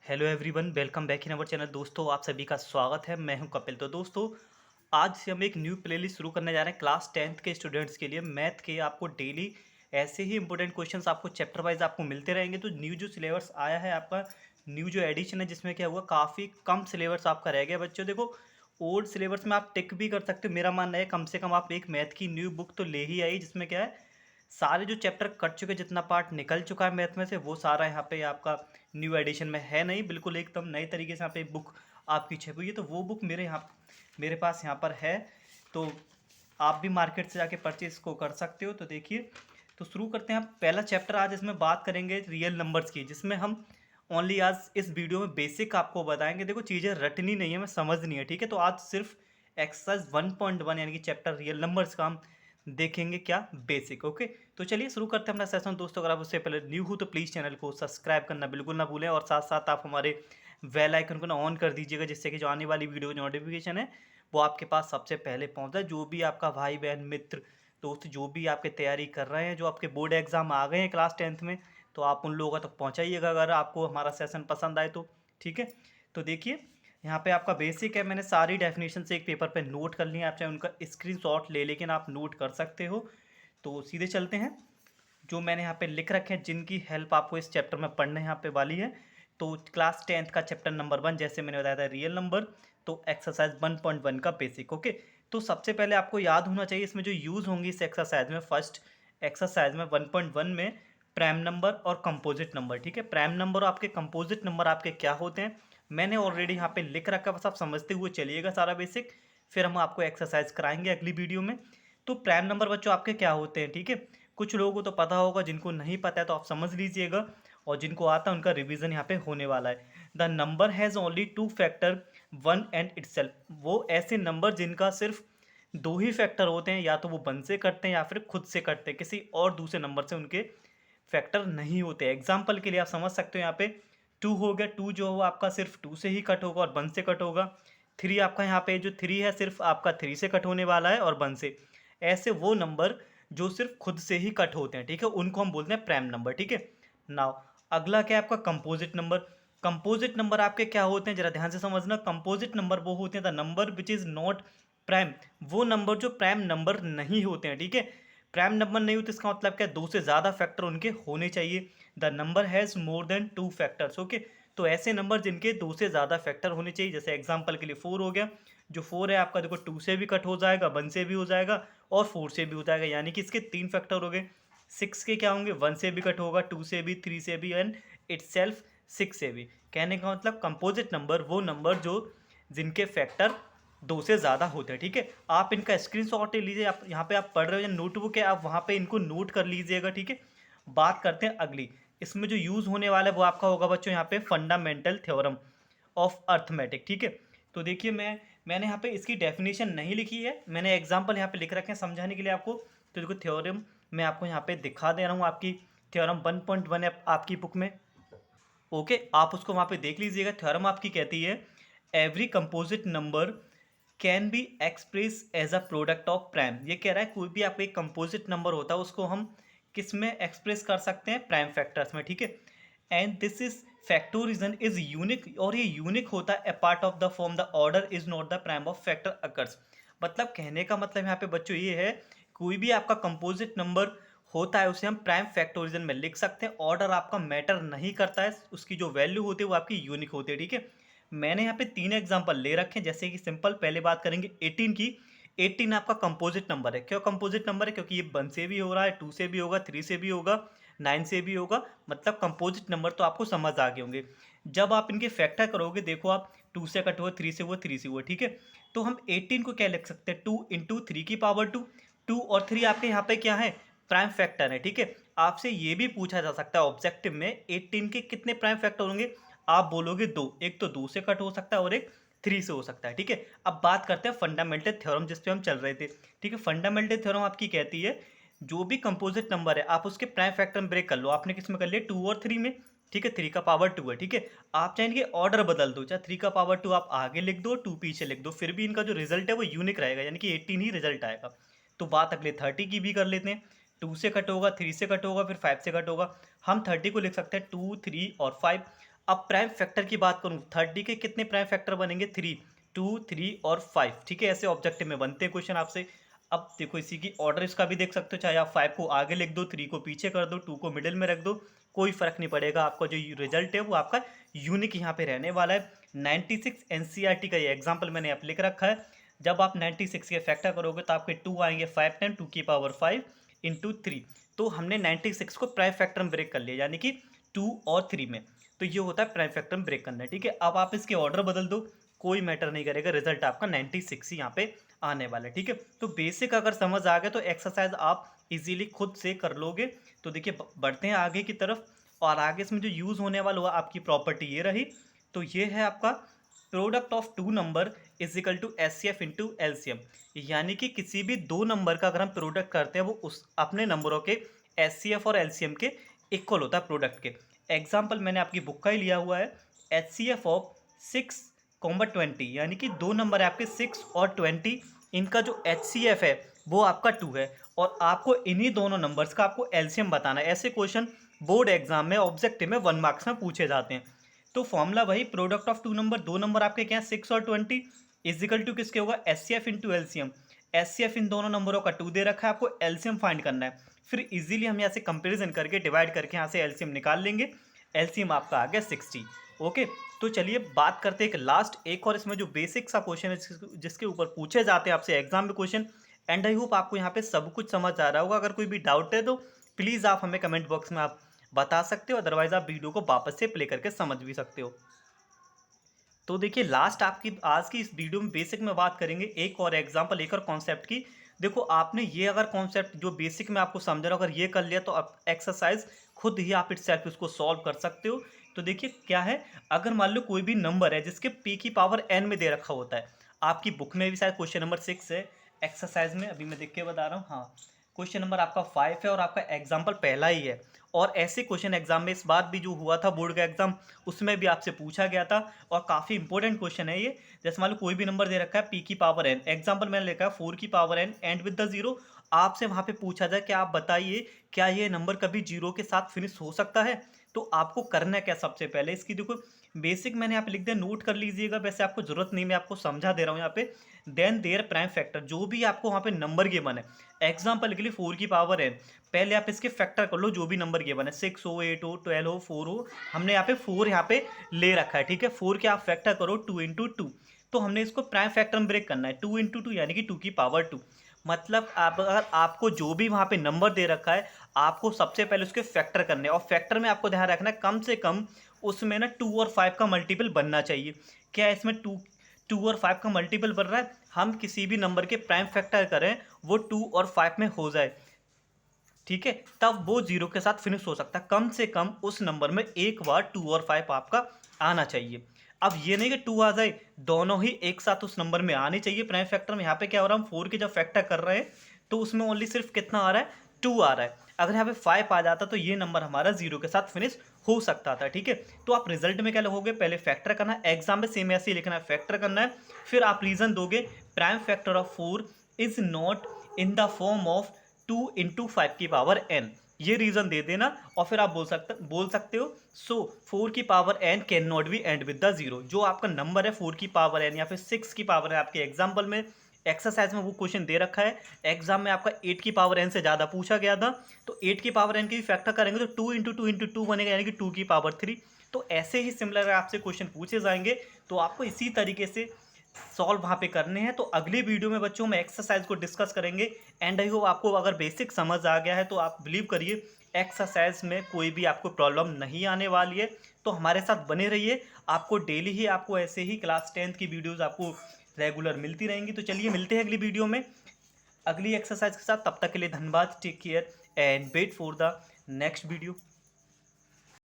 Hello everyone, welcome back in our channel. दोस्तों, आप सभी का स्वागत है। मैं हूं कपिल। तो दोस्तों, आज से हम एक न्यू प्लेलिस्ट शुरू करने जा रहे हैं क्लास 10th के स्टूडेंट्स के लिए। मैथ के आपको डेली ऐसे ही इंपॉर्टेंट क्वेश्चंस आपको चैप्टर वाइज आपको मिलते रहेंगे। तो न्यू जो सिलेबस आया है आपका, न्यू जो एडिशन है, जिसमें क्या हुआ, काफ़ी कम सिलेबस आपका रह गया बच्चों। देखो, ओल्ड सिलेबस में आप टिक भी कर सकते हो। मेरा मानना है कम से कम आप एक मैथ की न्यू बुक तो ले ही आई, जिसमें क्या है, सारे जो चैप्टर कट चुके, जितना पार्ट निकल चुका है मैथ में से, वो सारा यहाँ पे आपका न्यू एडिशन में है। नहीं, बिल्कुल एकदम नए तरीके से यहाँ पे बुक आपकी छपी हुई है। तो वो बुक मेरे पास यहाँ पर है। तो आप भी मार्केट से जाके परचेज को कर सकते हो। तो देखिए, तो शुरू करते हैं। पहला चैप्टर आज इसमें बात करेंगे रियल नंबर्स की, जिसमें हम ओनली आज इस वीडियो में बेसिक आपको बताएंगे। देखो, चीज़ें रटनी नहीं है, मैं समझनी है, ठीक है। तो आज सिर्फ एक्सरसाइज 1.1 यानी कि चैप्टर रियल नंबर्स का हम देखेंगे, क्या बेसिक। ओके, तो चलिए शुरू करते हैं अपना सेशन। दोस्तों, अगर आप उससे पहले न्यू हो तो प्लीज़ चैनल को सब्सक्राइब करना बिल्कुल ना भूलें, और साथ साथ आप हमारे बेल आइकन को ना ऑन कर दीजिएगा, जिससे कि जो आने वाली वीडियो की नोटिफिकेशन है वो आपके पास सबसे पहले पहुंच जाए। जो भी आपका भाई बहन मित्र दोस्त जो भी आपके तैयारी कर रहे हैं, जो आपके बोर्ड एग्जाम आ गए हैं क्लास 10th में, तो आप उन लोगों तक पहुंचाइएगा अगर आपको हमारा सेशन पसंद आए तो, ठीक है। तो देखिए, यहाँ पे आपका बेसिक है। मैंने सारी डेफिनेशन से एक पेपर पे नोट कर ली है। आप चाहे उनका स्क्रीनशॉट ले, लेकिन आप नोट कर सकते हो। तो सीधे चलते हैं। जो मैंने यहाँ पे लिख रखे हैं, जिनकी हेल्प आपको इस चैप्टर में पढ़ने यहाँ पे वाली है। तो क्लास 10th का चैप्टर नंबर 1, जैसे मैंने बताया था, रियल नंबर। तो एक्सरसाइज 1.1 का बेसिक। ओके, तो सबसे पहले आपको याद होना चाहिए इसमें जो यूज़ होंगी इस एक्सरसाइज में, फर्स्ट एक्सरसाइज में 1.1 में प्राइम नंबर और कंपोजिट नंबर, ठीक है। प्राइम नंबर और आपके कंपोजिट नंबर आपके क्या होते हैं, मैंने ऑलरेडी यहाँ पे लिख रखा है, बस आप समझते हुए चलिएगा सारा बेसिक। फिर हम आपको एक्सरसाइज कराएंगे अगली वीडियो में। तो प्राइम नंबर बच्चों आपके क्या होते हैं, ठीक है। कुछ लोगों को तो पता होगा, जिनको नहीं पता है तो आप समझ लीजिएगा, और जिनको आता है उनका रिवीजन यहाँ पे होने वाला है। The number has only two factor, one and itself. वो ऐसे नंबर जिनका सिर्फ दो ही फैक्टर होते हैं, या तो वो वन से कटते हैं या फिर खुद से कटते हैं, किसी और दूसरे नंबर से उनके फैक्टर नहीं होते। एग्जाम्पल के लिए आप समझ सकते हो, यहाँ पे टू हो गया, टू जो हो आपका सिर्फ टू से ही कट होगा और वन से कट होगा। थ्री आपका यहाँ पे जो थ्री है, सिर्फ आपका थ्री से कट होने वाला है और वन से। ऐसे वो नंबर जो सिर्फ खुद से ही कट होते हैं, ठीक है, उनको हम बोलते हैं प्राइम नंबर, ठीक है। नाउ अगला क्या है आपका कंपोजिट नंबर। कंपोजिट नंबर आपके क्या होते हैं, जरा ध्यान से समझना। कंपोजिट नंबर वो होते हैं the number which is not prime, वो नंबर जो प्राइम नंबर नहीं होते हैं, ठीक है। प्राइम नंबर नहीं होते, इसका मतलब क्या है, दो से ज़्यादा फैक्टर उनके होने चाहिए। The number has more than two factors. Okay, तो ऐसे नंबर जिनके दो से ज़्यादा फैक्टर होने चाहिए, जैसे एग्जांपल के लिए फोर हो गया। जो फोर है आपका, देखो, टू से भी कट हो जाएगा, वन से भी हो जाएगा और फोर से भी हो जाएगा, यानी कि इसके तीन फैक्टर हो गए। सिक्स के क्या होंगे, वन से भी कट होगा, टू से भी, थ्री से भी, एंड इटसेल्फ सिक्स से भी। कहने का मतलब कंपोजिट नंबर वो नंबर जो जिनके फैक्टर दो से ज़्यादा होते हैं, ठीक है। आप इनका स्क्रीनशॉट ले लीजिए, आप यहाँ पे आप पढ़ रहे हो या नोटबुक है, आप वहाँ पे इनको नोट कर लीजिएगा, ठीक है। बात करते हैं अगली। इसमें जो यूज़ होने वाला है वो आपका होगा बच्चों यहाँ पे फंडामेंटल थ्योरम ऑफ अर्थमेटिक, ठीक है। तो देखिए, मैंने यहाँ पे इसकी डेफिनेशन नहीं लिखी है, मैंने एग्जाम्पल यहाँ पे लिख रखे हैं समझाने के लिए आपको। तो देखो, थ्योरम मैं आपको यहाँ पे दिखा दे रहा हूँ, आपकी थ्योरम 1.1 है आपकी बुक में। ओके, आप उसको वहाँ पे देख लीजिएगा। थ्योरम आपकी कहती है, every composite number can be express as a product of prime. ये कह रहा है कोई भी आपका एक कंपोजिट नंबर होता है, उसको हम किस में एक्सप्रेस कर सकते हैं, प्राइम फैक्टर्स में, ठीक है। And this is factorization is unique, और ये यूनिक होता है। A part of the form the order is not the prime of factor occurs. मतलब कहने का मतलब यहाँ पे बच्चों ये है, कोई भी आपका कंपोजिट नंबर होता है उसे हम प्राइम फैक्टोरिजन में लिख सकते हैं। ऑर्डर आपका मैटर नहीं करता है, उसकी जो वैल्यू होती है वो आपकी यूनिक होती है, ठीक है। मैंने यहाँ पे तीन एग्जांपल ले रखे हैं, जैसे कि सिंपल पहले बात करेंगे 18 की। 18 आपका कंपोजिट नंबर है। क्यों कंपोजिट नंबर है, क्योंकि ये वन से भी हो रहा है, टू से भी होगा, थ्री से भी होगा, नाइन से भी होगा। मतलब कंपोजिट नंबर तो आपको समझ आ गए होंगे। जब आप इनके फैक्टर करोगे, देखो आप टू से कट हुआ, थ्री से हुआ, थ्री से हुआ, ठीक है। तो हम 18 को क्या लिख सकते हैं, टू इंटू थ्री की पावर टू। टू और थ्री आपके यहाँ पे क्या है, प्राइम फैक्टर है, ठीक है। आपसे ये भी पूछा जा सकता है ऑब्जेक्टिव में, 18 के कितने प्राइम फैक्टर होंगे, आप बोलोगे दो। एक तो दो से कट हो सकता है और एक थ्री से हो सकता है, ठीक है। अब बात करते हैं फंडामेंटल थ्योरम, जिस पे हम चल रहे थे, ठीक है। फंडामेंटल थ्योरम आपकी कहती है, जो भी कंपोजिट नंबर है आप उसके प्राइम फैक्टर में ब्रेक कर लो। आपने किस में कर लिया, टू और थ्री में, ठीक है। थ्री का पावर टू है, ठीक है। आप चाहे इनके ऑर्डर बदल दो, चाहे थ्री का पावर टू आप आगे लिख दो, टू पीछे लिख दो, फिर भी इनका जो रिजल्ट है वो यूनिक रहेगा, यानी कि 18 ही रिजल्ट आएगा। तो बात अगले 30 की भी कर लेते हैं। टू से कट होगा, थ्री से कट होगा, फिर फाइव से कट होगा। हम 30 को लिख सकते हैं टू, थ्री और फाइव। अब प्राइम फैक्टर की बात करूँ, 30 के कितने प्राइम फैक्टर बनेंगे? 3, 2, 3 और 5, ठीक है। ऐसे ऑब्जेक्टिव में बनते हैं क्वेश्चन आपसे। अब देखो इसी की ऑर्डर इसका भी देख सकते हो, चाहे आप 5 को आगे लिख दो, 3 को पीछे कर दो, 2 को मिडिल में रख दो, कोई फर्क नहीं पड़ेगा। आपका जो रिजल्ट है वो आपका यूनिक यहाँ पे रहने वाला है। 96 एनसीईआरटी का ये एग्जाम्पल मैंने आप लिख रखा है। जब आप 96 के फैक्टर करोगे तो आपके 2 आएंगे 5 टाइम, 2 की पावर 5 इंटू 3। तो हमने 96 को प्राइम फैक्टर में ब्रेक कर लिया, यानी कि 2 और 3 में। तो ये होता है प्राइम फैक्टर में ब्रेक करना, ठीक है। अब आप इसके ऑर्डर बदल दो, कोई मैटर नहीं करेगा, रिजल्ट आपका 96 ही यहाँ पे आने वाला है, ठीक है। तो बेसिक अगर समझ आ गया तो एक्सरसाइज आप इजीली खुद से कर लोगे। तो देखिए बढ़ते हैं आगे की तरफ, और आगे इसमें जो यूज़ होने वाला हुआ आपकी प्रॉपर्टी ये रही। तो ये है आपका product of two number is equal to HCF into LCM, यानी कि किसी भी दो नंबर का अगर हम प्रोडक्ट करते हैं वो उस अपने नंबरों के एचसीएफ और एलसीएम के इक्वल होता है प्रोडक्ट के। एग्जाम्पल मैंने आपकी बुक का ही लिया हुआ है, एचसीएफ ऑफ 6,20, यानी कि दो नंबर है आपके 6 और 20, इनका जो एचसीएफ है वो आपका 2 है, और आपको इन्हीं दोनों नंबर्स का आपको एलसीएम बताना है। ऐसे क्वेश्चन बोर्ड एग्जाम में ऑब्जेक्टिव में 1 मार्क्स में पूछे जाते हैं। तो फॉर्मूला वही, प्रोडक्ट ऑफ टू नंबर, दो नंबर आपके क्या है 6 और 20, इजिकल टू किसके होगा एचसीएफ इंटू एलसीएम। एचसीएफ इन दोनों नंबरों का 2 दे रखा है, आपको एलसीएम फाइंड करना है। फिर इजीली हम यहाँ से कंपेरिजन करके डिवाइड करके यहाँ से एलसीएम निकाल लेंगे। एलसीएम आपका आ गया 60। ओके, तो चलिए बात करते हैं एक लास्ट एक और इसमें जो बेसिक सा क्वेश्चन है जिसके ऊपर पूछे जाते हैं आपसे एग्जाम में क्वेश्चन। एंड आई होप आपको यहाँ पे सब कुछ समझ आ रहा होगा। अगर कोई भी डाउट है तो प्लीज़ आप हमें कमेंट बॉक्स में आप बता सकते हो, अदरवाइज आप वीडियो को वापस से प्ले करके समझ भी सकते हो। तो देखिए लास्ट आपकी आज की इस वीडियो में बेसिक में बात करेंगे एक और एग्जांपल, एक और कॉन्सेप्ट की। देखो आपने ये अगर कॉन्सेप्ट जो बेसिक में आपको समझ रहा हो, अगर ये कर लिया तो आप एक्सरसाइज खुद ही आप इटसेल्फ उसको सॉल्व कर सकते हो। तो देखिए क्या है, अगर मान लो कोई भी नंबर है जिसके p की पावर n में दे रखा होता है, आपकी बुक में भी शायद क्वेश्चन नंबर 6 है, एक्सरसाइज में अभी मैं देख के बता रहा हूँ, हाँ क्वेश्चन नंबर आपका 5 है और आपका एग्जाम्पल पहला ही है। और ऐसे क्वेश्चन एग्जाम में इस बार भी जो हुआ था बोर्ड का एग्जाम, उसमें भी आपसे पूछा गया था और काफ़ी इंपॉर्टेंट क्वेश्चन है ये। जैसे मान लो कोई भी नंबर दे रखा है p की पावर n, एग्जाम्पल मैंने लिखा है 4 की power n and with the zero. आपसे वहाँ पे पूछा जाए कि आप बताइए क्या ये नंबर कभी जीरो के साथ फिनिश हो सकता है। तो आपको करना क्या, सबसे पहले इसकी देखो बेसिक मैंने यहाँ पे लिख दिया, नोट कर लीजिएगा, वैसे आपको जरूरत नहीं, मैं आपको समझा दे रहा हूँ यहाँ पे। देन देयर प्राइम फैक्टर, जो भी आपको वहाँ पे नंबर गिवन है, एग्जाम्पल के लिए 4 की पावर n, पहले आप इसके फैक्टर कर लो जो भी नंबर गिवन है, 6 हो, 8 हो, 12 हो, 4 हो। हमने यहाँ पे 4 यहाँ पे ले रखा है, ठीक है। 4 के आप फैक्टर करो 2 इंटू 2, तो हमने इसको प्राइम फैक्टर में ब्रेक करना है, 2 इंटू 2 यानी कि 2 की पावर 2। मतलब आप अगर आपको जो भी वहाँ पे नंबर दे रखा है, आपको सबसे पहले उसके फैक्टर करने हैं, और फैक्टर में आपको ध्यान रखना है कम से कम उसमें ना 2 और 5 का मल्टीपल बनना चाहिए। क्या इसमें 2 और 5 का मल्टीपल बन रहा है, हम किसी भी नंबर के प्राइम फैक्टर करें वो 2 और 5 में हो जाए, ठीक है, तब वो जीरो के साथ फिनिश हो सकता है। कम से कम उस नंबर में एक बार 2 और 5 आपका आना चाहिए। अब ये नहीं कि 2 आ जाए, दोनों ही एक साथ उस नंबर में आने चाहिए प्राइम फैक्टर में। यहाँ पे क्या हो रहा है, हम 4 के जब फैक्टर कर रहे हैं तो उसमें ओनली सिर्फ कितना आ रहा है, 2 आ रहा है। अगर यहाँ पे 5 आ जाता तो ये नंबर हमारा जीरो के साथ फिनिश हो सकता था, ठीक है। तो आप रिजल्ट में क्या लिखोगे, पहले फैक्टर करना है, एग्जाम में सेम ऐसे ही लिखना है, फैक्टर करना है, फिर आप रीजन दोगे prime factor of 4 is not in the form of 2 into 5 की पावर n, ये रीजन दे देना। और फिर आप बोल सकते हो सो 4 की power n can not be and with the zero. जो आपका नंबर है 4 की पावर n या फिर 6 की पावर है, आपके एग्जाम्पल में एक्सरसाइज में वो क्वेश्चन दे रखा है, एग्जाम में आपका 8 की पावर n से ज़्यादा पूछा गया था, तो 8 की पावर n की भी फैक्टर करेंगे तो 2 इंटू 2 इंटू 2 बनेगा, यानी कि 2 की पावर 3। तो ऐसे ही सिमिलर आपसे क्वेश्चन पूछे जाएंगे, तो आपको इसी तरीके से सॉल्व वहाँ पे करने हैं। तो अगली वीडियो में बच्चों में एक्सरसाइज को डिस्कस करेंगे। एंड आई होप आपको अगर बेसिक समझ आ गया है तो आप बिलीव करिए एक्सरसाइज में कोई भी आपको प्रॉब्लम नहीं आने वाली है। तो हमारे साथ बने रहिए, आपको डेली ही आपको ऐसे ही क्लास 10th की वीडियोज़ आपको रेगुलर मिलती रहेंगी। तो चलिए मिलते हैं अगली वीडियो में अगली एक्सरसाइज के साथ, तब तक के लिए धन्यवाद, take care and wait for the next video.